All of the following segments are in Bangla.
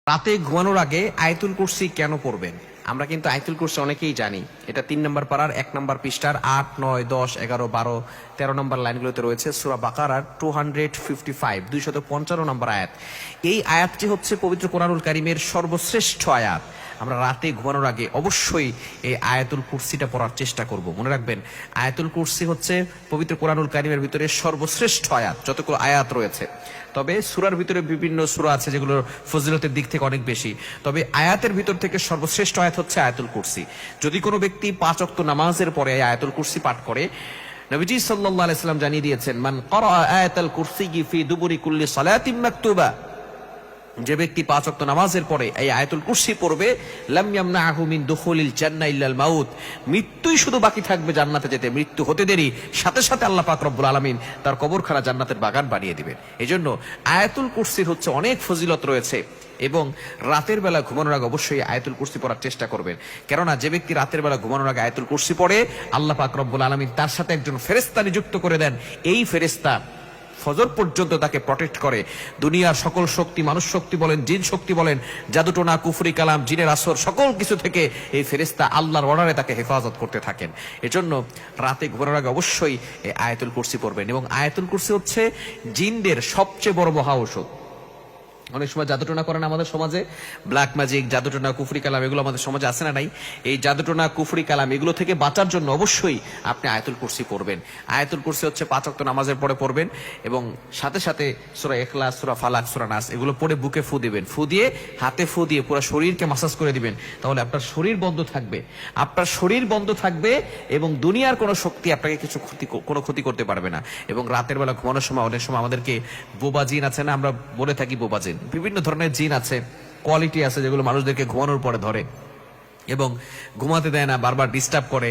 রাতে ঘুমানোর আগে আয়াতুল কুরসি কেন পড়বেন? আমরা কিন্তু আয়াতুল কুরসি অনেকেই জানি। এটা ৩ নম্বর পারার ১ নম্বর পৃষ্ঠার ৮, ৯, ১০, ১১, ১২, ১৩ নম্বর লাইনগুলোতে রয়েছে। সূরা বাকারার 255 255 নম্বর আয়াত। এই আয়াতটি হচ্ছে পবিত্র কোরআনুল কারীমের সর্বশ্রেষ্ঠ আয়াত। আমরা রাতে ঘুমানোর আগে অবশ্যই এই আয়াতুল কুরসিটা পড়ার চেষ্টা করব। মনে রাখবেন, আয়াতুল কুরসি হচ্ছে পবিত্র কোরআনুল কারীমের ভিতরে সর্বশ্রেষ্ঠ আয়াত যতগুলো আয়াত রয়েছে। তবে সূরার ভিতরে বিভিন্ন সূরা আছে যেগুলোর ফজিলতের দিক থেকে অনেক বেশি, তবে আয়াতের ভিতর থেকে সর্বশ্রেষ্ঠ আয়াত হচ্ছে আয়াতুল কুরসি। যদি কোনো ব্যক্তি ৫ ওয়াক্ত নামাজের পরে আয়াতুল কুরসি পাঠ করে, নবীজি সাল্লাল্লাহু আলাইহি সাল্লাম জানিয়ে দিয়েছেন, মান ক্বারা আয়াতাল কুরসি ফি দুবুরি কুল্লি সালাতিন মাকতুবা, যে ব্যক্তি ৫ ওয়াক্ত নামাজের পরে এই আয়াতুল কুরসি পড়বে, লাম ইয়ামনাহু মিন দুখুলিল জান্নাহ ইল্লাল মাউত, মৃত্যুই শুধু বাকি থাকবে জান্নাতে যেতে। মৃত্যু হতে দেরি সাথে সাথে আল্লাহ পাক রব্বুল আলামিন তার কবরখানা জান্নাতের বাগান বানিয়ে দিবেন। এজন্য আয়াতুল কুরসির হচ্ছে অনেক ফজিলত রয়েছে, এবং রাতের বেলা ঘুমানোর আগে অবশ্যই আয়াতুল কুরসি পড়ার চেষ্টা করবেন। কেননা যে ব্যক্তি রাতের বেলা ঘুমানোর আগে আয়াতুল কুরসি পড়ে, আল্লাহ পাক রব্বুল আলামিন তার সাথে একজন ফেরেশতা নিযুক্ত করে দেন। এই ফেরেশতা ফজর পর্যন্ত তাকে প্রটেক্ট করে। দুনিয়ার সকল শক্তি, মানুষ শক্তি বলেন, জিন শক্তি বলেন, জাদুটোনা, কুফরি কালাম, জিনের আসর, সকল কিছু থেকে এই ফেরেশতা আল্লাহর অর্ডারে তাকে হেফাজত করতে থাকেন। এজন্য রাতে ঘুমানোর আগে অবশ্যই এই আয়াতুল কুরসি পড়বেন। এবং আয়াতুল কুরসি হচ্ছে জিনদের সবচেয়ে বড় মহা ঔষধ। অনেক সময় জাদুটোনা করেন আমাদের সমাজে, ব্ল্যাক ম্যাজিক, জাদুটোনা, কুফরি কালাম, এগুলো আমাদের সমাজে আছে না নাই? এই জাদুটোনা, কুফরি কালাম এগুলো থেকে বাঁচার জন্য অবশ্যই আপনি আয়াতুল কুরসি পড়বেন। আয়াতুল কুরসি হচ্ছে ৫ ওয়াক্ত নামাজের পরে পড়বেন, এবং সাথে সাথে সূরা ইখলাস, সূরা ফালাক, সূরা নাস এগুলো পড়ে বুকে ফু দিবেন। ফু দিয়ে, হাতে ফু দিয়ে পুরো শরীরকে মাসাজ করে দিবেন। তাহলে আপনার শরীর বন্ধ থাকবে, আপনার শরীর বন্ধ থাকবে, এবং দুনিয়ার কোনো শক্তি আপনাকে কোনো ক্ষতি করতে পারবে না। এবং রাতের বেলা ঘুমানোর সময় অনেক সময় আমাদেরকে বোবা জিন আছে না, আমরা বলে থাকি বোবা জিন, বিভিন্ন ধরনের জিন আছে, কোয়ালিটি আছে যেগুলো মানুষদেরকে ঘুমানোর পরে ধরে এবং ঘুমাতে দেয় না, বারবার ডিস্টার্ব করে,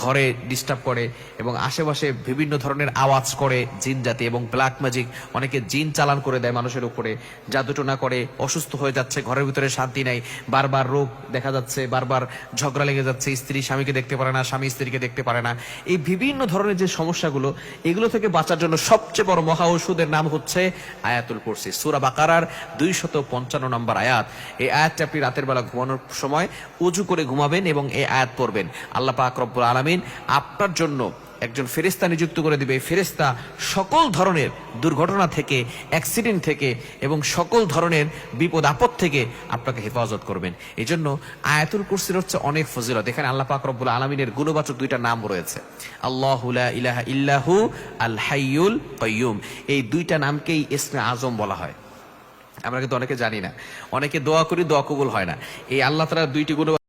ঘরে ডিস্টার্ব করে, এবং আশেপাশে বিভিন্ন ধরনের আওয়াজ করে জিন জাতি। এবং ব্ল্যাক ম্যাজিক, অনেকে জিন চালান করে দেয় মানুষের উপরে, জাদুটোনা করে, অসুস্থ হয়ে যাচ্ছে, ঘরের ভিতরে শান্তি নাই, বারবার রোগ দেখা যাচ্ছে, বারবার ঝগড়া লেগে যাচ্ছে, স্ত্রী স্বামীকে দেখতে পারে না, স্বামী স্ত্রীকে দেখতে পারে না। এই বিভিন্ন ধরনের যে সমস্যাগুলো, এগুলো থেকে বাঁচার জন্য সবচেয়ে বড় মহা ঔষধের নাম হচ্ছে আয়াতুল কুরসি। সূরা বাকারার ২৫৫ নম্বর আয়াত। এই আয়াতটা আপনি রাতের বেলা ঘুমানোর সময় উযু করে ঘুমাবেন এবং এই আয়াত পড়বেন। আল্লাহ পাক রব্বুল আলামিন আপনার জন্য একজন ফেরেশতা নিযুক্ত করে দিবে। এই ফেরেশতা সকল ধরনের দুর্ঘটনা থেকে, অ্যাক্সিডেন্ট থেকে, এবং সকল ধরনের বিপদ আপদ থেকে আপনাকে হেফাজত করবেন। এই জন্য আয়াতুল কুরসির হচ্ছে অনেক ফজিলত। এখানে আল্লাহ পাক রব্বুল আলামিনের গুণবাচক ২টা নাম রয়েছে, আল্লাহু লা ইলাহা ইল্লাহু আল হাইয়ুল কাইয়ুম। এই ২টা নামকেই ইসমে আজম বলা হয়। আমরা কিন্তু অনেকে জানি না, অনেকে দোয়া করি, দোয়া কবুল হয় না। এই আল্লাহ তাআলার ২টি গুণ